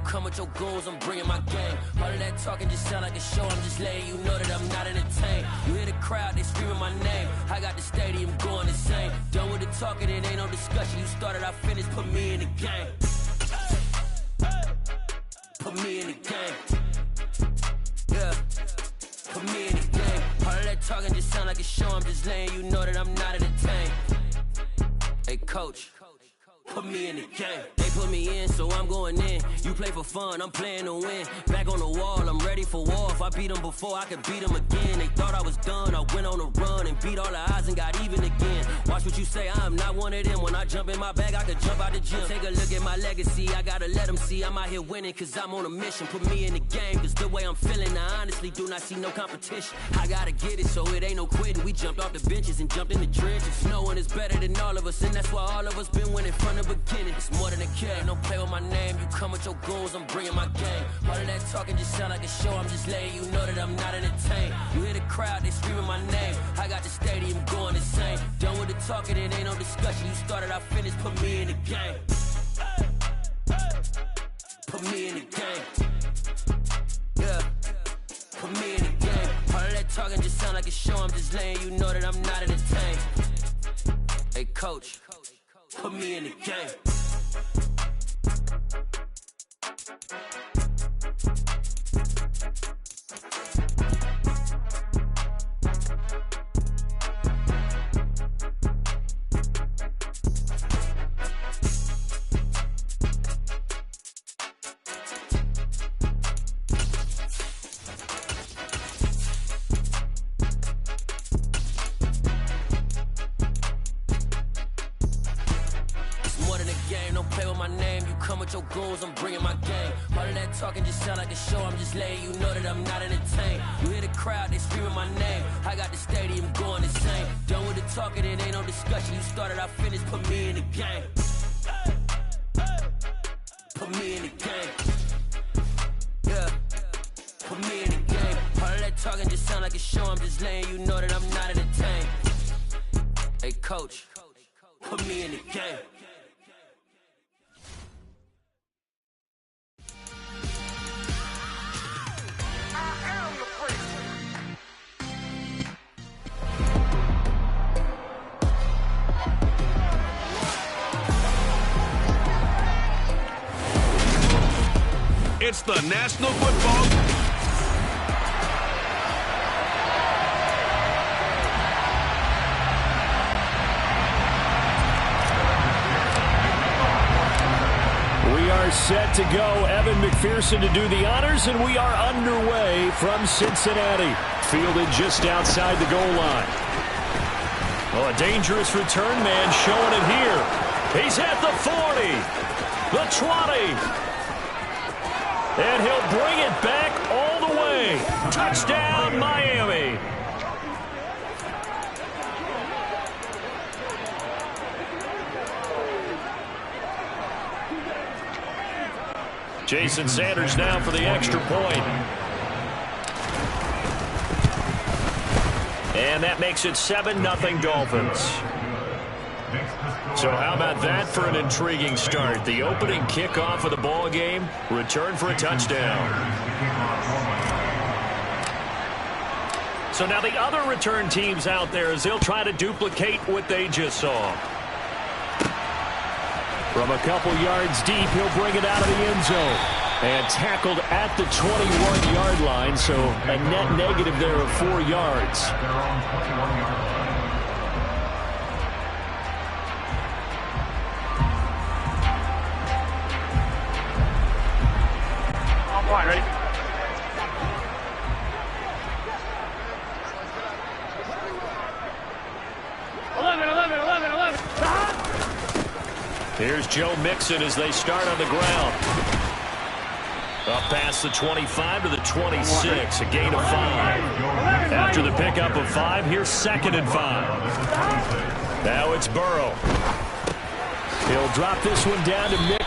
come with your goons, I'm bringing my game. All of that talking just sound like a show, I'm just letting you know that I'm not entertained. You hear the crowd, they screaming my name. I got the stadium going insane. Done with the talking, it ain't no discussion. You started, I finished, put me in the game. Put me in the game. Yeah. Put me in the game. All of that talking just sound like a show, I'm just letting you know that I'm not entertained. Hey, coach. Put me in the game. They put me in, so I'm going in. You play for fun, I'm playing to win. Back on the wall, I'm ready for war. If I beat them before, I could beat them again. They thought I was done, I went on a run and beat all the odds and got even again. Watch what you say, I'm not one of them. When I jump in my bag, I could jump out the gym. Take a look at my legacy, I gotta let them see I'm out here winning, cause I'm on a mission. Put me in the game, cause the way I'm feeling, I honestly do not see no competition. I gotta get it, so it ain't no quitting. We jumped off the benches and jumped in the trenches. No one is better than all of us, and that's why all of us been winning from the beginning. It's more than a game, don't play with my name. You come with your goons, I'm bringing my game. All of that talking just sound like a show, I'm just letting you know that I'm not entertained. You hear the crowd, they screaming my name. I got the stadium going insane. Done with the talking, it ain't no discussion. You started, I finished, put me in the game. Put me in the game. Yeah. Put me in the game. All of that talking just sound like a show, I'm just letting you know that I'm not entertained. Hey, coach. Put me in the game. Your goons, I'm bringing my game. All of that talking just sound like a show, I'm just letting you know that I'm not entertained. You hear the crowd, they screaming my name. I got the stadium going insane. Done with the talking, it ain't no discussion. You started, I finished, put me in the game. Put me in the game. Yeah. Put me in the game. All of that talking just sound like a show, I'm just letting you know that I'm not entertained. Hey, coach, put me in the game. It's the National Football. We are set to go. Evan McPherson to do the honors, and we are underway from Cincinnati. Fielded just outside the goal line. Oh, a dangerous return man showing it here. He's at the 40, the 20. And he'll bring it back all the way. Touchdown, Miami. Jason Sanders now for the extra point. And that makes it 7-0 Dolphins. So how about that for an intriguing start? The opening kickoff of the ball game, return for a touchdown. So now the other return teams out there as they'll try to duplicate what they just saw. From a couple yards deep, he'll bring it out of the end zone. And tackled at the 21-yard line, so a net negative there of 4 yards. Ready? Here's Joe Mixon as they start on the ground. Up past the 25 to the 26, a gain of 5. After the pickup of 5, here's 2nd and 5. Now it's Burrow. He'll drop this one down to Mixon.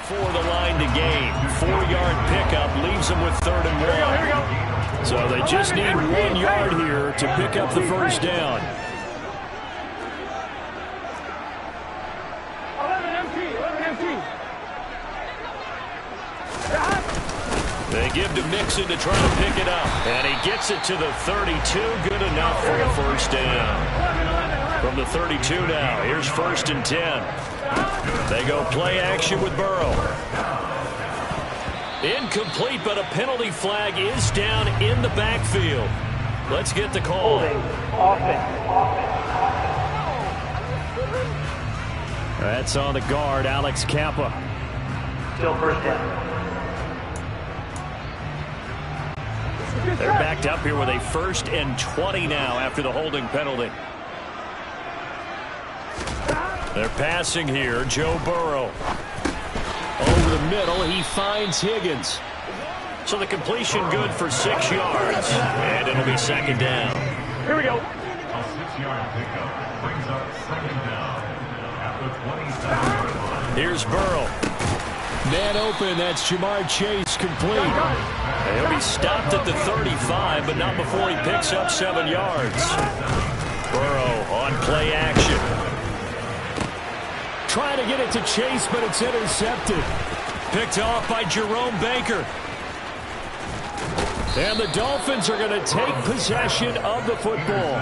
before the line to gain. 4-yard pickup leaves them with 3rd and 1. Here we go. So they just need 1 yard here to pick up the first down. 11 empty. They give to Mixon to try to pick it up. And he gets it to the 32. Good enough for a first down. From the 32 now, here's 1st and 10. They go play action with Burrow. Incomplete, but a penalty flag is down in the backfield. Let's get the call. That's on the guard, Alex Kappa. Still first down. They're backed up here with a 1st and 20 now after the holding penalty. They're passing here, Joe Burrow. Over the middle, he finds Higgins. So the completion good for 6 yards. And it'll be 2nd down. Here we go. A 6-yard pickup brings up 2nd down at the 27-yard line. Here's Burrow. Man open, that's Jamar Chase complete. He'll be stopped at the 35, but not before he picks up 7 yards. Burrow on play action. Trying to get it to Chase, but it's intercepted. Picked off by Jerome Baker. And the Dolphins are going to take possession of the football.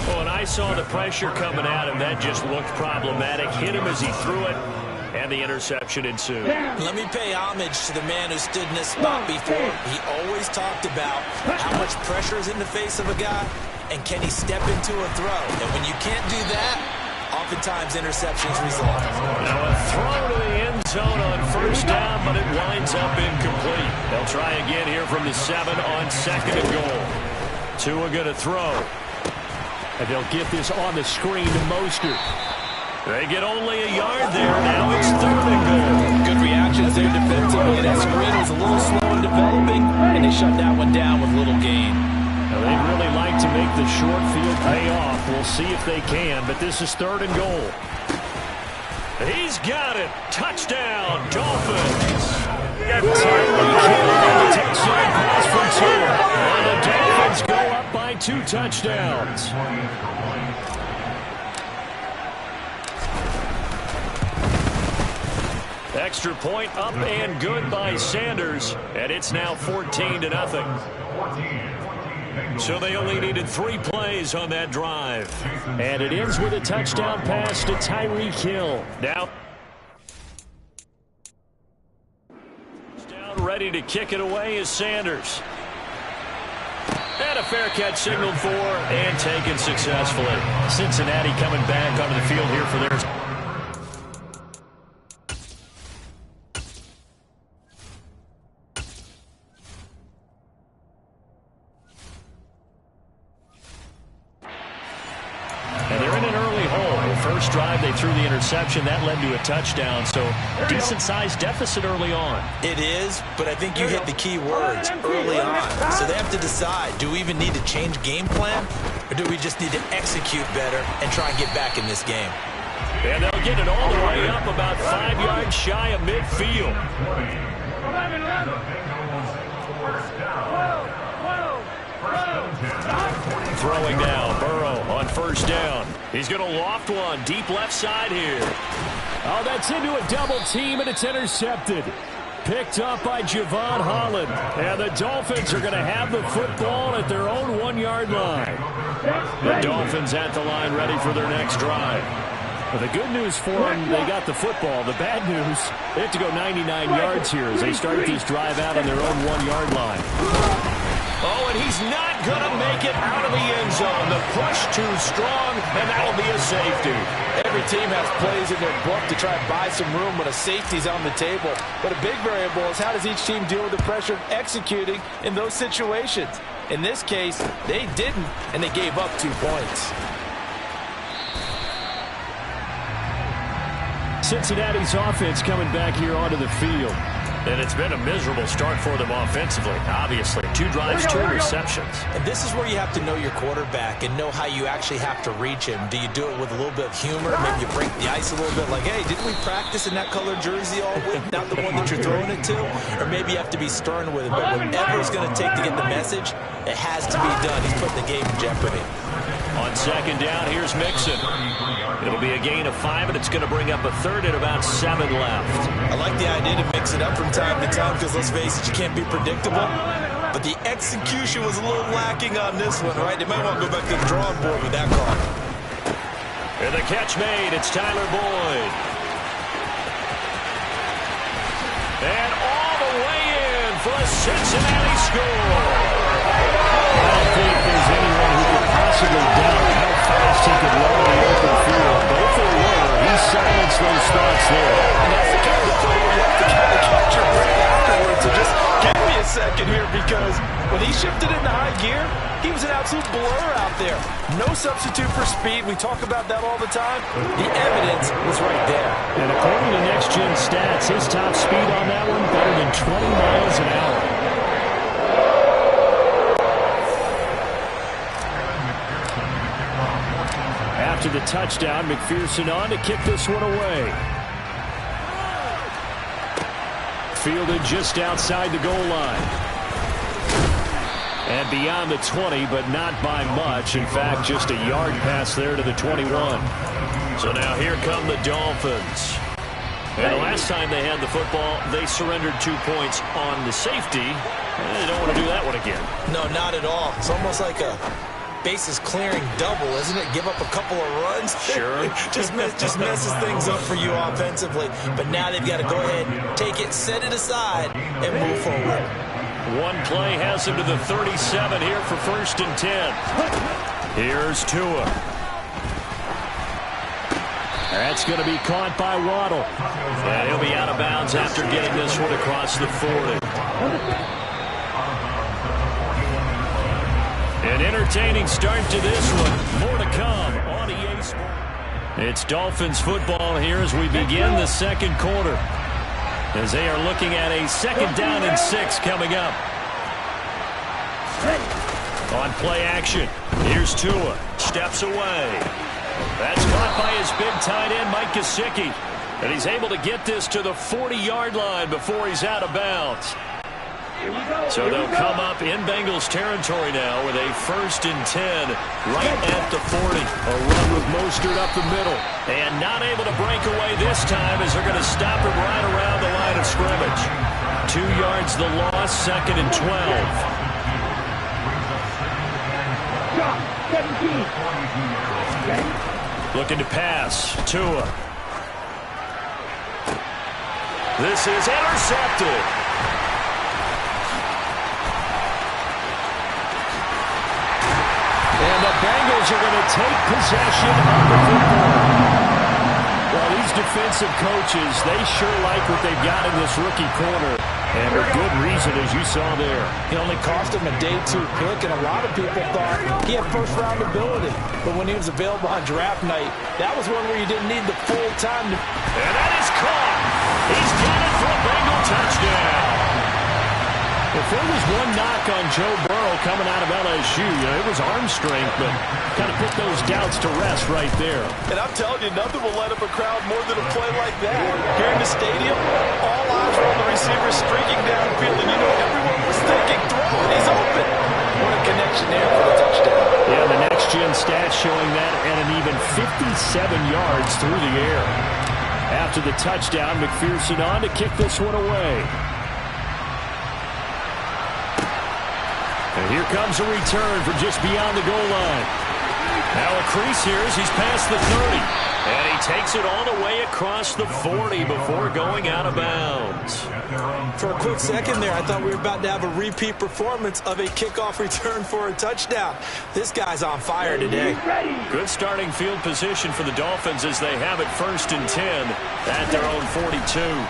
Oh, and I saw the pressure coming at him. That just looked problematic. Hit him as he threw it, and the interception ensued. Let me pay homage to the man who stood in this spot before. He always talked about how much pressure is in the face of a guy, and can he step into a throw. And when you can't do that, oftentimes interceptions result. Now a throw to the end zone on 1st down, but it winds up incomplete. They'll try again here from the 7 on 2nd and goal. Tua going to throw. And they'll get this on the screen to Mostert. They get only a yard there. Now it's 3rd and goal. Good reactions there defensively. That screen was a little slow in developing, and they shut that one down with little gain. Now they'd really like to make the short field pay off. We'll see if they can, but this is 3rd and goal. He's got it. Touchdown, Dolphins. Touchdown pass from Tua. And the Dolphins go up by 2 touchdowns. Extra point up and good by Sanders, and it's now 14-0. So they only needed 3 plays on that drive. And it ends with a touchdown pass to Tyreek Hill. Now, down ready to kick it away is Sanders. And a fair catch signaled for and taken successfully. Cincinnati coming back onto the field here for their... And they're in an early hole. The first drive, they threw the interception. That led to a touchdown. So decent-sized deficit early on. It is, but I think you hit the key words early on. So they have to decide, do we even need to change game plan, or do we just need to execute better and try and get back in this game? And they'll get it all the way up about 5 yards shy of midfield. Throwing down, Burrow on 1st down. He's going to loft one deep left side here. Oh, that's into a double team, and it's intercepted. Picked up by Javon Holland. And the Dolphins are going to have the football at their own 1-yard line. The Dolphins at the line ready for their next drive. Well, the good news for them, they got the football. The bad news, they have to go 99 yards here as they start this drive out on their own 1-yard line. Oh, and he's not going to make it out of the end zone. The push too strong, and that'll be a safety. Every team has plays in their book to try and buy some room when a safety's on the table. But a big variable is how does each team deal with the pressure of executing in those situations. In this case, they didn't, and they gave up 2 points. Cincinnati's offense coming back here onto the field. And it's been a miserable start for them offensively, obviously. 2 drives, 2 interceptions. And this is where you have to know your quarterback and know how you actually have to reach him. Do you do it with a little bit of humor? Maybe you break the ice a little bit, like, hey, didn't we practice in that colored jersey all week? Not the one that you're throwing it to? Or maybe you have to be stern with him. But whatever it's going to take to get the message, it has to be done. He's putting the game in jeopardy. On second down, here's Mixon. It'll be a gain of 5, and it's going to bring up a third and about 7 left. I like the idea to mix it up from time to time because, let's face it, you can't be predictable. But the execution was a little lacking on this one, right? They might want to go back to the drawing board with that call. And the catch made. It's Tyler Boyd. And all the way in for a Cincinnati score. I don't think there's anyone who could possibly doubt how fast he could run the open field. But if there were, he silenced those thoughts there. And that's the kind of play where you have to kind of catch your breath afterwards. So just give me a second here, because when he shifted into high gear, he was an absolute blur out there. No substitute for speed. We talk about that all the time. The evidence was right there. And according to Next Gen Stats, his top speed on that one better than 20 miles an hour. After the touchdown, McPherson on to kick this one away. Fielded just outside the goal line. And beyond the 20, but not by much. In fact, just a yard pass there to the 21. So now here come the Dolphins. And the last time they had the football, they surrendered 2 points on the safety. And they don't want to do that one again. No, not at all. It's almost like a bases clearing double, isn't it? Give up a couple of runs. Sure. just messes things up for you offensively. But now they've got to go ahead, take it, set it aside, and move forward. One play has him to the 37 here for 1st and 10. Here's Tua. That's going to be caught by Waddle. And he'll be out of bounds after getting this one across the 40. An entertaining start to this one. More to come on EA Sports. It's Dolphins football here as we begin the second quarter, as they are looking at a 2nd down and 6 coming up. On play action, here's Tua. Steps away. That's caught by his big tight end, Mike Gesicki. And he's able to get this to the 40-yard line before he's out of bounds. So they'll come up in Bengals territory now with a 1st and 10 right at the 40. A run with Mostert up the middle. And not able to break away this time as they're going to stop him right around the line of scrimmage. 2 yards the loss, 2nd and 12. Looking to pass. Tua. This is intercepted. And the Bengals are going to take possession of the football. Well, these defensive coaches, they sure like what they've got in this rookie corner. And with good reason, as you saw there. He only cost him a day 2 pick, and a lot of people thought he had first-round ability. But when he was available on draft night, that was one where you didn't need the full time. And that is caught. He's got it for a Bengal touchdown. If there was one knock on Joe Burrow coming out of LSU, it was arm strength, but kind of put those doubts to rest right there. And I'm telling you, nothing will light up a crowd more than a play like that. Here in the stadium, all eyes were on the receiver streaking downfield, and you know everyone was thinking, throw it, he's open. What a connection there for the touchdown. Yeah, the next-gen stats showing that at an even 57 yards through the air. After the touchdown, McPherson on to kick this one away. And here comes a return from just beyond the goal line. Now a crease here as he's past the 30. And he takes it all the way across the 40 before going out of bounds. For a quick second there, I thought we were about to have a repeat performance of a kickoff return for a touchdown. This guy's on fire today. Good starting field position for the Dolphins as they have it 1st and 10 at their own 42.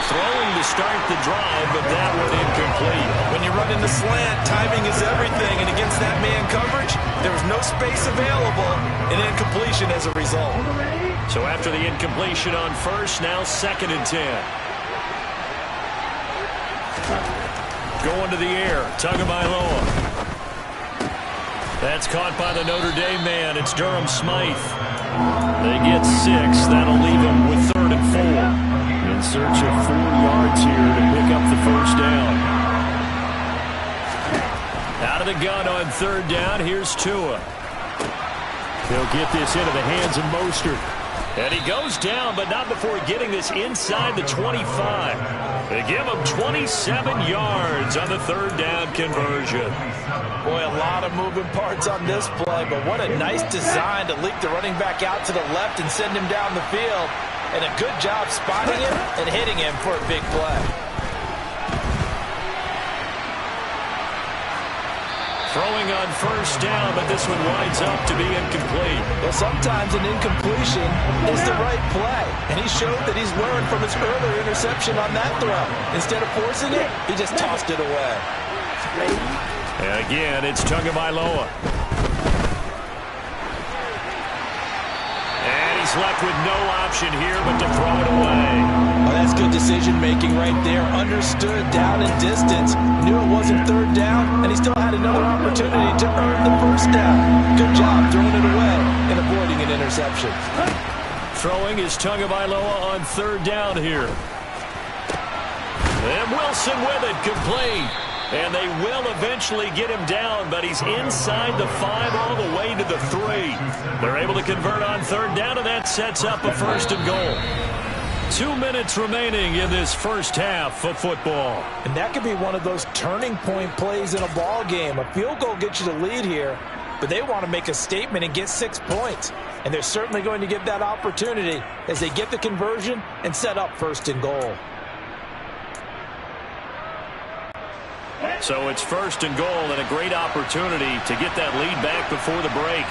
Throwing to start the drive, but that one incomplete. When you running the slant. Timing is everything, and against that man coverage, there was no space available, and incompletion as a result. So after the incompletion on first, now 2nd and 10. Going to the air, Tagovailoa. That's caught by the Notre Dame man. It's Durham Smythe. They get 6. That'll leave them with 3rd and 4. In search of 4 yards here to pick up the first down. Out of the gun on 3rd down. Here's Tua. He'll get this into the hands of Mostert. And he goes down, but not before getting this inside the 25. They give him 27 yards on the 3rd down conversion. Boy, a lot of moving parts on this play, but what a nice design to leak the running back out to the left and send him down the field. And a good job spotting him and hitting him for a big play. Throwing on 1st down, but this one winds up to be incomplete. Well, sometimes an incompletion is the right play, and he showed that he's learned from his earlier interception on that throw. Instead of forcing it, he just tossed it away. And again, it's Tagovailoa. And he's left with no option here but to throw it away. Oh, that's good decision-making right there. Understood down and distance. Knew it wasn't 3rd down, and he still had another opportunity to earn the 1st down. Good job throwing it away and avoiding an interception. Throwing is Tagovailoa on 3rd down here. And Wilson with it, complete. And they will eventually get him down, but he's inside the 5 all the way to the 3. They're able to convert on 3rd down, and that sets up a 1st and goal. 2 minutes remaining in this first half of football. And that could be one of those turning point plays in a ball game. A field goal gets you the lead here, but they want to make a statement and get 6 points. And they're certainly going to get that opportunity as they get the conversion and set up 1st and goal. So it's 1st and goal and a great opportunity to get that lead back before the break.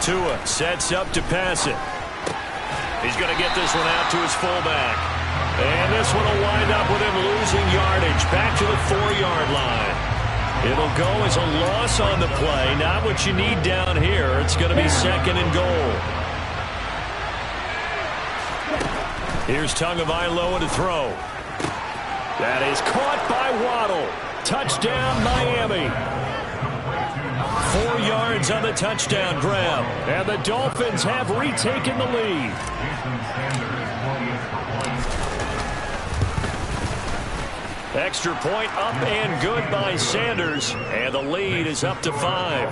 Tua sets up to pass it. He's going to get this one out to his fullback. And this one will wind up with him losing yardage back to the 4-yard line. It'll go as a loss on the play. Not what you need down here. It's going to be 2nd and goal. Here's Tagovailoa to throw. That is caught by Waddle. Touchdown, Miami. 4 yards on the touchdown grab. And the Dolphins have retaken the lead. Extra point up and good by Sanders. And the lead is up to 5.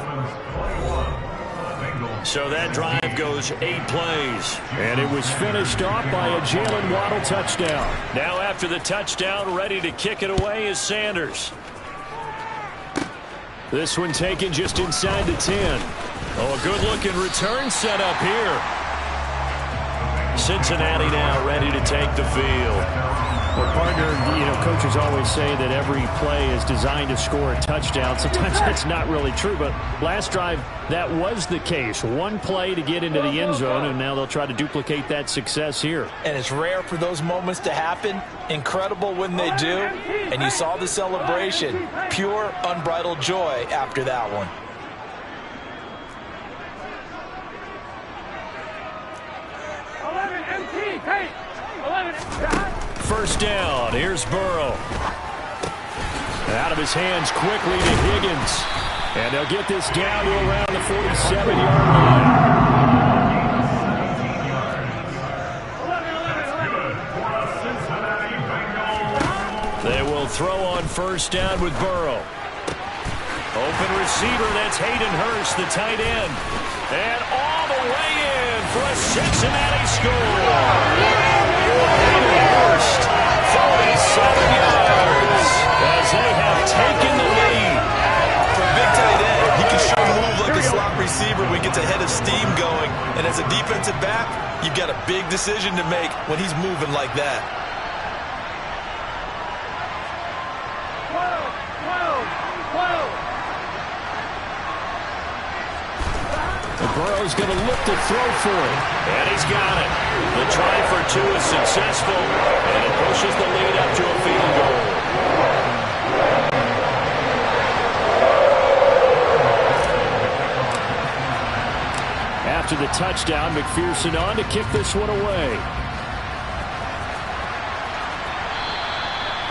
So that drive goes 8 plays. And it was finished off by a Jalen Waddle touchdown. Now after the touchdown, ready to kick it away is Sanders. This one taken just inside the 10. Oh, a good-looking return set up here. Cincinnati now ready to take the field. Well, partner, coaches always say that every play is designed to score a touchdown. Sometimes that's not really true, but last drive, that was the case. One play to get into the end zone, and now they'll try to duplicate that success here. And it's rare for those moments to happen. Incredible when they do. And you saw the celebration. Pure, unbridled joy after that one. First down. Here's Burrow. Out of his hands quickly to Higgins. And they'll get this down to around the 47-yard line. They will throw on first down with Burrow. Open receiver, that's Hayden Hurst, the tight end. And all the way in for a Cincinnati score. Hayden Hurst, 47 yards, as they have taken the lead. For a big tight end, he can sure move like a slot receiver when he gets a head of steam going. And as a defensive back, you've got a big decision to make when he's moving like that. Burrow's going to look to throw for it. And he's got it. The try for 2 is successful, and it pushes the lead up to a field goal. after the touchdown. McPherson on to kick this one away.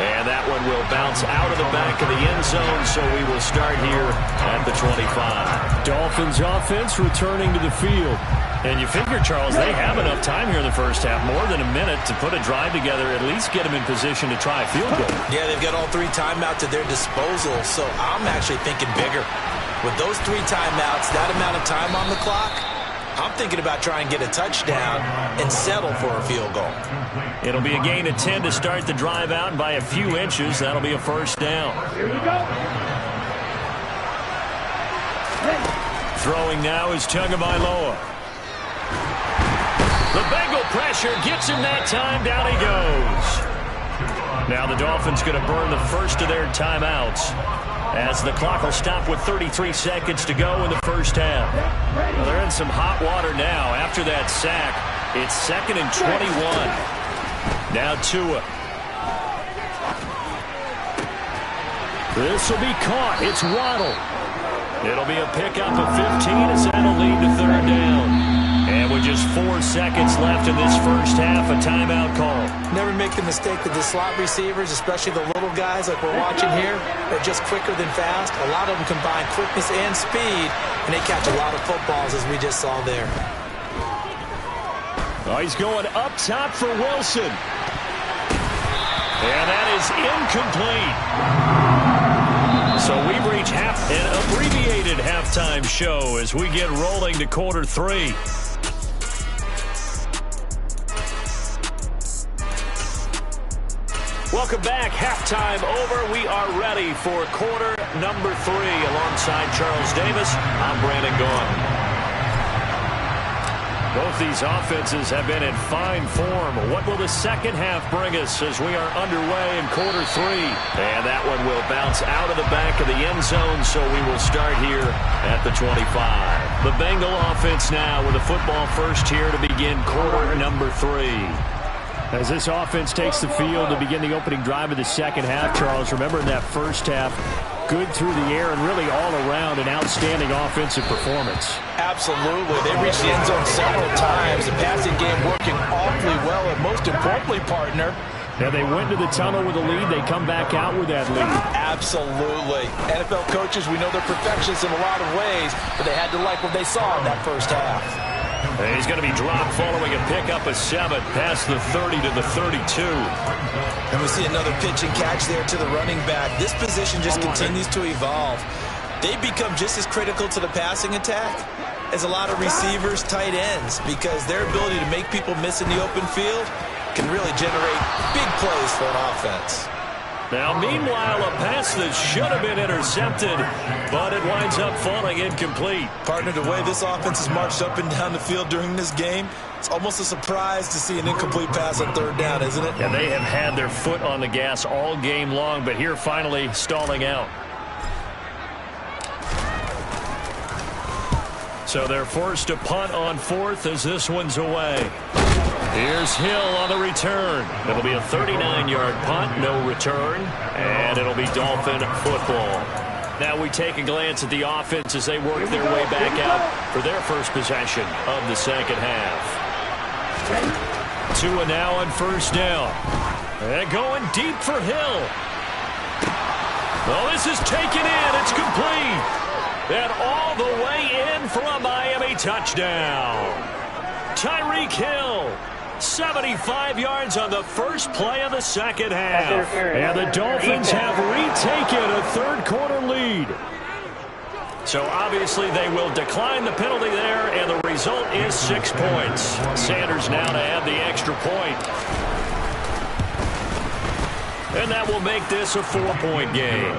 And that one will bounce out of the back of the end zone, so we will start here at the 25. Dolphins offense returning to the field. And you figure, Charles, they have enough time here in the first half, more than a minute, to put a drive together, at least get them in position to try a field goal. Yeah, they've got all 3 timeouts at their disposal, so I'm actually thinking bigger. With those 3 timeouts, that amount of time on the clock, I'm thinking about trying to get a touchdown and settle for a field goal. It'll be a gain of 10 to start the drive out, and by a few inches, that'll be a first down. Here you go. Throwing now is Tagovailoa. The Bengal pressure gets him that time. Down he goes. Now the Dolphins going to burn the first of their timeouts, as the clock will stop with 33 seconds to go in the first half. Well, they're in some hot water now. After that sack, it's 2nd and 21. Now Tua. This will be caught. It's Waddle. It'll be a pickup of 15 as that'll lead to 3rd down. And with just 4 seconds left in this first half, a timeout call. Never make the mistake that the slot receivers, especially the little guys like we're watching here, are just quicker than fast. A lot of them combine quickness and speed, and they catch a lot of footballs, as we just saw there. Oh, he's going up top for Wilson. And that is incomplete. So we've reached an abbreviated halftime show as we get rolling to quarter 3. Welcome back. Halftime over. We are ready for quarter number 3. Alongside Charles Davis, I'm Brandon Gaughan. Both these offenses have been in fine form. What will the second half bring us as we are underway in quarter 3? And that one will bounce out of the back of the end zone, so we will start here at the 25. The Bengal offense now with a football first here to begin quarter number 3. As this offense takes the field to begin the opening drive of the second half, Charles, remember in that first half, good through the air and really all around an outstanding offensive performance. Absolutely. They reached the end zone several times. The passing game working awfully well, and most importantly, partner, now they went to the tunnel with a lead. They come back out with that lead. Absolutely. NFL coaches, we know they're perfectionists in a lot of ways, but they had to like what they saw in that first half. And he's going to be dropped following a pickup of 7 past the 30 to the 32. And we see another pitch and catch there to the running back. This position just continues to evolve. They become just as critical to the passing attack as a lot of receivers, tight ends, because their ability to make people miss in the open field can really generate big plays for an offense. Now, meanwhile, a pass that should have been intercepted, but it winds up falling incomplete. Partner, the way this offense has marched up and down the field during this game, it's almost a surprise to see an incomplete pass on 3rd down, isn't it? Yeah, they have had their foot on the gas all game long, but here finally stalling out. So they're forced to punt on 4th as this one's away. Here's Hill on the return. It'll be a 39-yard punt, no return, and it'll be Dolphin football. Now we take a glance at the offense as they work their way back out for their first possession of the second half. Tua now on 1st down. And going deep for Hill. Well, this is taken in. It's complete. And all the way in for a Miami touchdown. Tyreek Hill. 75 yards on the first play of the second half. And the Dolphins have retaken a 3rd quarter lead. So obviously they will decline the penalty there, and the result is 6 points. Sanders now to add the extra point. And that will make this a 4-point game.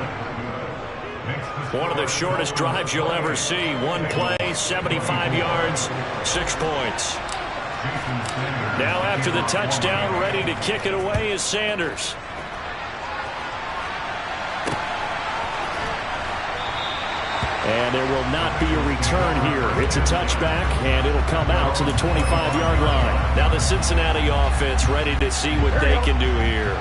One of the shortest drives you'll ever see. One play, 75 yards, 6 points. Now after the touchdown, ready to kick it away is Sanders. And there will not be a return here. It's a touchback, and it'll come out to the 25-yard line. Now the Cincinnati offense ready to see what they can do here.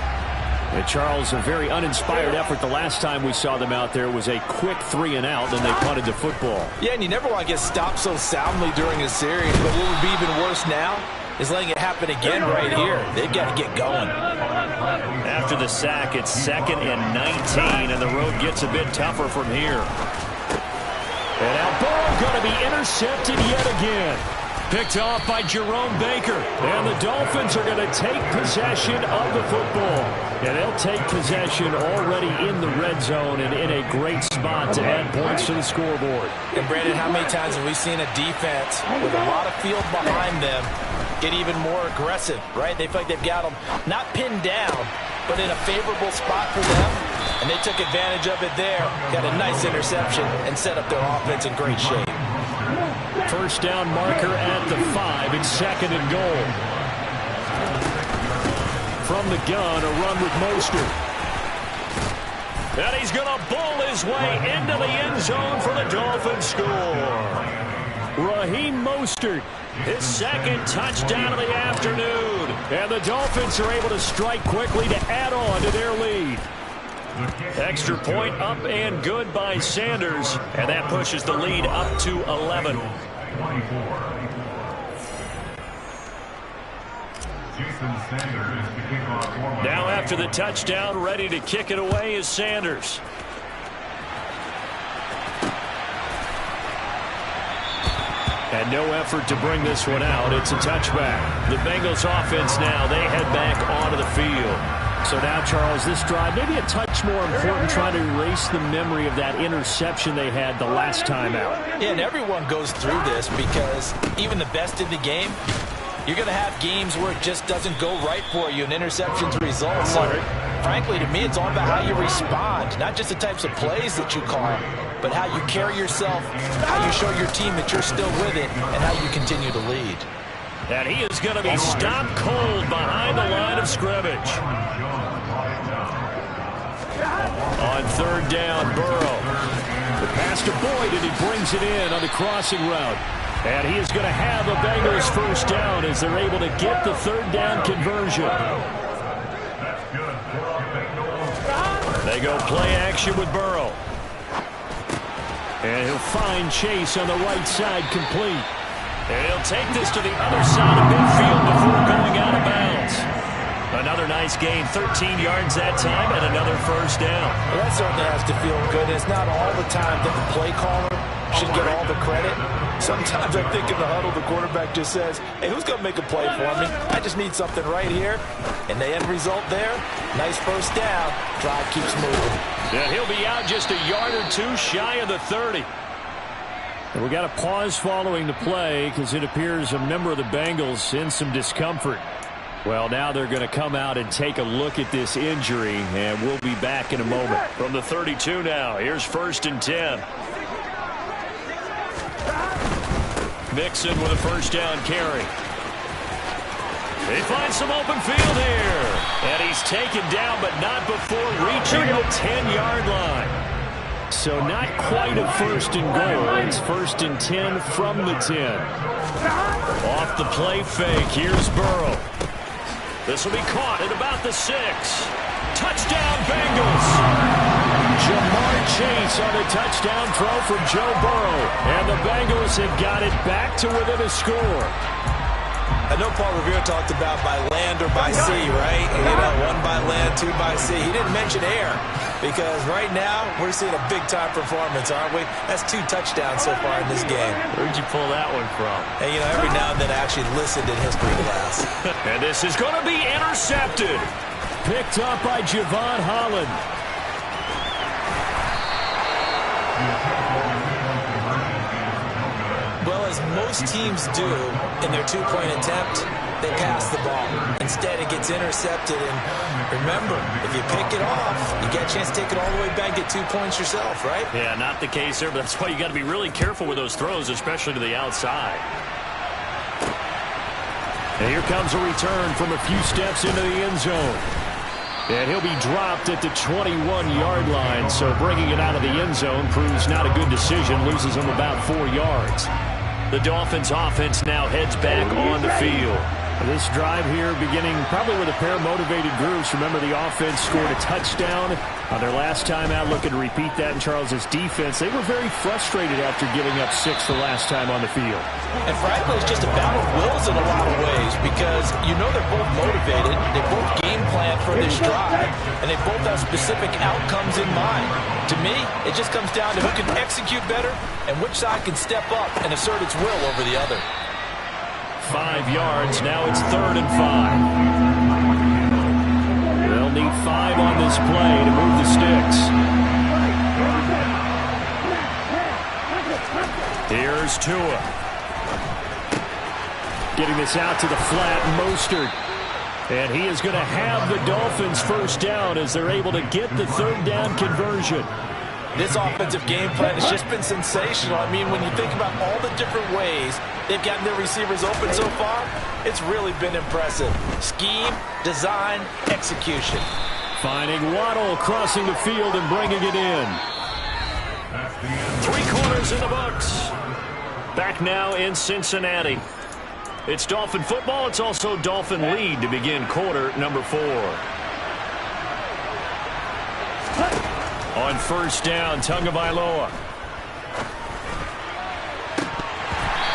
And Charles, a very uninspired effort. The last time we saw them out there was a quick 3-and-out, and they punted the football. Yeah, and you never want to get stopped so soundly during a series, but what would be even worse now is letting it happen again right here. They've got to get going. After the sack, it's 2nd and 19, and the road gets a bit tougher from here. And now Burrow going to be intercepted yet again. Picked off by Jerome Baker. And the Dolphins are going to take possession of the football. And they'll take possession already in the red zone and in a great spot to add points to the scoreboard. And Brandon, how many times have we seen a defense with a lot of field behind them get even more aggressive, right? They feel like they've got them not pinned down, but in a favorable spot for them. And they took advantage of it there, got a nice interception, and set up their offense in great shape. First down marker at the 5. It's 2nd and goal. From the gun, a run with Mostert. And he's going to bull his way into the end zone for the Dolphins score. Raheem Mostert, his 2nd touchdown of the afternoon. And the Dolphins are able to strike quickly to add on to their lead. Extra point up and good by Sanders. And that pushes the lead up to 11. Now after the touchdown, ready to kick it away is Sanders. And no effort to bring this one out. It's a touchback. The Bengals offense now, they head back onto the field. So now, Charles, this drive maybe a touch more important, trying to erase the memory of that interception they had the last time out. Yeah, and everyone goes through this because even the best in the game, you're going to have games where it just doesn't go right for you and interceptions result. So, frankly, to me, it's all about how you respond, not just the types of plays that you call, but how you carry yourself, how you show your team that you're still with it, and how you continue to lead. And he is going to be stopped cold behind the line of scrimmage. On 3rd down, Burrow. The pass to Boyd, and he brings it in on the crossing route. And he is going to have a Bengals first down as they're able to get the 3rd down conversion. They go play action with Burrow. And he'll find Chase on the right side, complete. And he'll take this to the other side of midfield before going out of bounds. Another nice gain, 13 yards that time, and another first down. Well, that certainly has to feel good. It's not all the time that the play caller should get all the credit. Sometimes I think in the huddle, the quarterback just says, hey, who's going to make a play for me? I just need something right here. And the end result there, nice first down. Drive keeps moving. Yeah, he'll be out just a yard or two shy of the 30. And we got a pause following the play because it appears a member of the Bengals in some discomfort. Well, now they're going to come out and take a look at this injury, and we'll be back in a moment. From the 32 now, here's 1st and 10. Mixon with a first down carry. They find some open field here. And he's taken down, but not before reaching the 10-yard line. So not quite a 1st and goal. It's 1st and 10 from the 10. Off the play fake. Here's Burrow. This will be caught at about the 6. Touchdown, Bengals. Jamar Chase on a touchdown throw from Joe Burrow. And the Bengals have got it back to within a score. I know Paul Revere talked about by land or by sea, right? And, you know, 1 by land, 2 by sea. He didn't mention air because right now we're seeing a big-time performance, aren't we? That's 2 touchdowns so far in this game. Where'd you pull that one from? And, you know, every now and then I actually listened in history class. And this is going to be intercepted. Picked up by Javon Holland. Well, as most teams do in their 2-point attempt, they pass the ball. Instead, it gets intercepted. And remember, if you pick it off, you get a chance to take it all the way back, get 2 points yourself, right? Yeah, not the case there, but that's why you got to be really careful with those throws, especially to the outside. And here comes a return from a few steps into the end zone. And he'll be dropped at the 21-yard line, so bringing it out of the end zone proves not a good decision, loses him about 4 yards. The Dolphins offense now heads back on the field. This drive here beginning probably with a pair of motivated groups. Remember, the offense scored a touchdown on their last time out, looking to repeat that in Charles's defense. They were very frustrated after giving up 6 the last time on the field. And frankly, it's just a battle of wills in a lot of ways because you know they're both motivated. They both game plan for this drive, and they both have specific outcomes in mind. To me, it just comes down to who can execute better and which side can step up and assert its will over the other. 5 yards. Now it's 3rd and 5. They'll need 5 on this play to move the sticks. Here's Tua. Getting this out to the flat, Mostert. And he is going to have the Dolphins first down as they're able to get the 3rd down conversion. This offensive game plan has just been sensational. I mean, when you think about all the different ways they've gotten their receivers open so far, it's really been impressive. Scheme, design, execution. Finding Waddle crossing the field and bringing it in. 3 quarters in the books. Back now in Cincinnati. It's Dolphin football. It's also Dolphin lead to begin quarter number 4. On first down, Tagovailoa.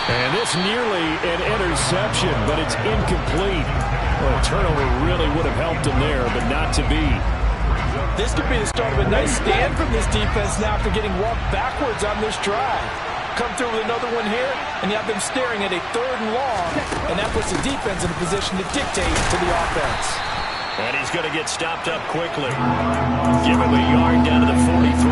And this nearly an interception, but it's incomplete. Well, a turnover really would have helped him there, but not to be. This could be the start of a nice stand from this defense now after getting walked backwards on this drive. Come through with another one here, and you have them staring at a 3rd and long, and that puts the defense in a position to dictate to the offense. And he's going to get stopped up quickly. Give him a yard down to the 43.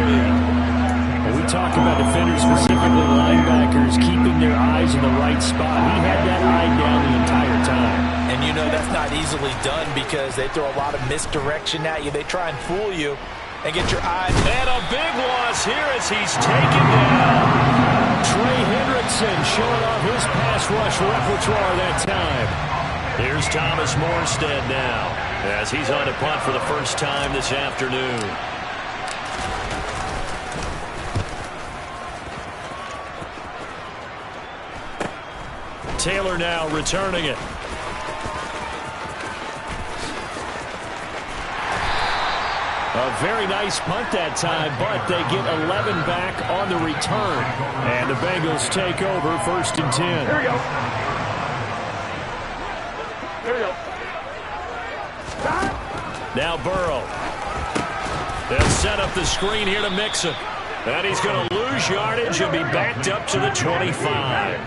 And we talk about defenders, specifically linebackers, keeping their eyes in the right spot. He had that eye down the entire time. And you know that's not easily done because they throw a lot of misdirection at you. They try and fool you and get your eyes. And a big loss here as he's taken down. Trey Hendrickson showing off his pass rush repertoire that time. Here's Thomas Morstead now as he's on to punt for the first time this afternoon. Taylor now returning it. A very nice punt that time, but they get 11 back on the return. And the Bengals take over 1st and 10. Here we go. Here we go. Now Burrow. They'll set up the screen here to Mixon. And he's going to lose yardage and be backed up to the 25.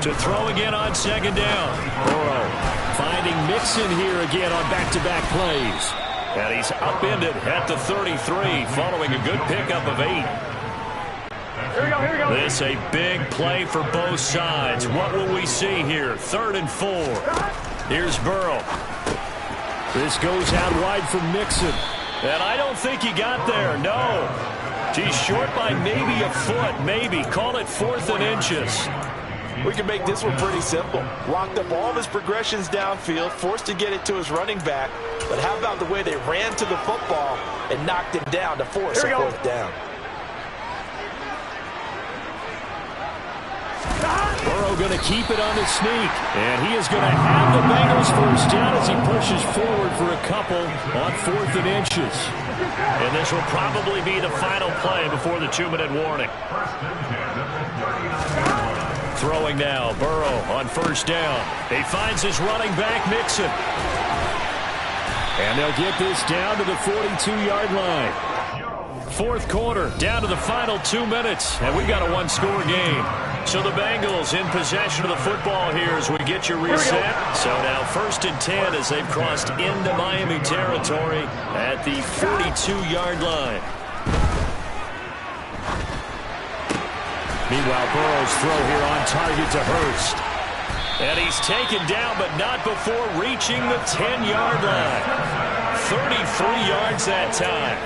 To throw again on 2nd down. Burrow finding Mixon here again on back-to-back plays. And he's upended at the 33 following a good pickup of 8. Here we go, here we go. This a big play for both sides. What will we see here? 3rd and 4. Here's Burrow. This goes out wide for Mixon. And I don't think he got there. No. He's short by maybe a foot. Maybe. Call it 4th and inches. We can make this one pretty simple. Locked up all of his progressions downfield, forced to get it to his running back. But how about the way they ran to the football and knocked him down to force a 4th down? Burrow going to keep it on the sneak. And he is going to have the Bengals first down as he pushes forward for a couple on 4th and inches. And this will probably be the final play before the 2-minute warning. Throwing now, Burrow on 1st down. He finds his running back, Mixon. And they'll get this down to the 42-yard line. 4th quarter, down to the final 2 minutes, and we've got a 1-score game. So the Bengals in possession of the football here as we get your reset. So now 1st and 10 as they've crossed into Miami territory at the 42-yard line. Meanwhile, Burrow's throw here on target to Hurst. And he's taken down, but not before reaching the 10-yard line. 33 yards that time.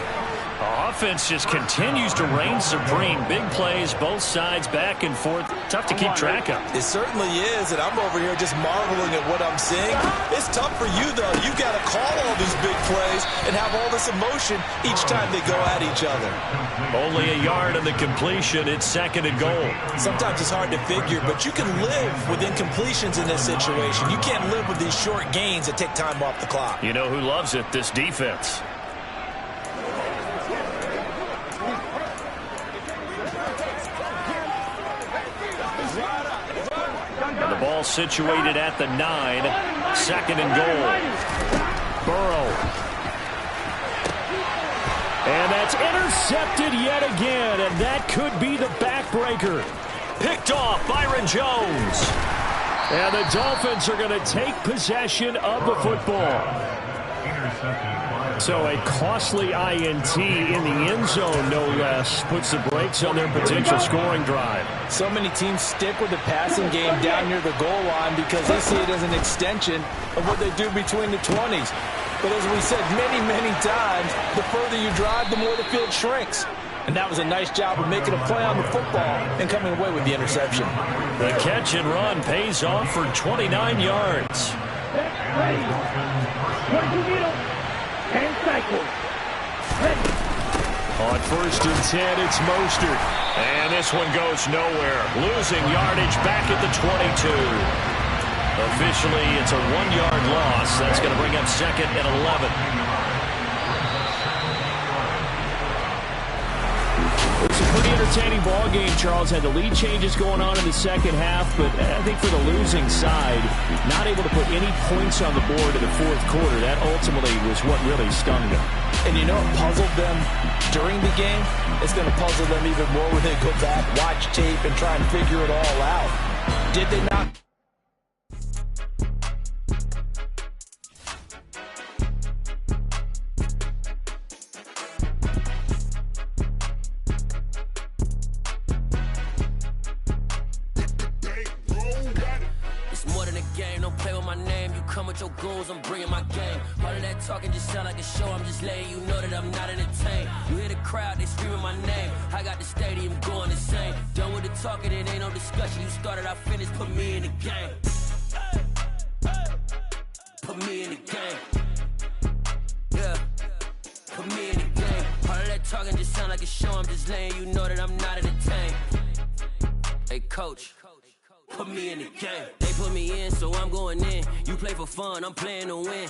Offense just continues to reign supreme. Big plays, both sides, back and forth. Tough to keep track of. It certainly is, and I'm over here just marveling at what I'm seeing. It's tough for you, though. You've got to call all these big plays and have all this emotion each time they go at each other. Only a yard on the completion. It's 2nd and goal. Sometimes it's hard to figure, but you can live with incompletions in this situation. You can't live with these short gains that take time off the clock. You know who loves it? This defense. The ball situated at the 9. 2nd and goal. Burrow. And that's intercepted yet again, and that could be the backbreaker. Picked off Byron Jones. And the Dolphins are going to take possession of the football. So a costly INT in the end zone, no less, puts the brakes on their potential scoring drive. So many teams stick with the passing game down near the goal line because they see it as an extension of what they do between the 20s. But as we said many, many times, the further you drive, the more the field shrinks. And that was a nice job of making a play on the football and coming away with the interception. The catch and run pays off for 29 yards. On 1st and 10, it's Mostert. And this one goes nowhere. Losing yardage back at the 22. Officially, it's a 1-yard loss. That's going to bring up 2nd and 11. It's a pretty entertaining ball game. Charles had the lead changes going on in the second half, but I think for the losing side, not able to put any points on the board in the 4th quarter, that ultimately was what really stung them. And you know what puzzled them during the game? It's going to puzzle them even more when they go back, watch tape, and try and figure it all out. Did they not? Your goals, I'm bringing my game. All of that talking just sound like a show. I'm just letting you know that I'm not entertained. You hear the crowd, they screaming my name. I got the stadium going insane. Done with the talking, it ain't no discussion. You started, I finished, put me in the game. Put me in the game. Yeah, put me in the game. All of that talking just sound like a show. I'm just letting you know that I'm not entertained. Hey, coach. Put me in the game. They put me in, so I'm going in. You play for fun, I'm playing to win.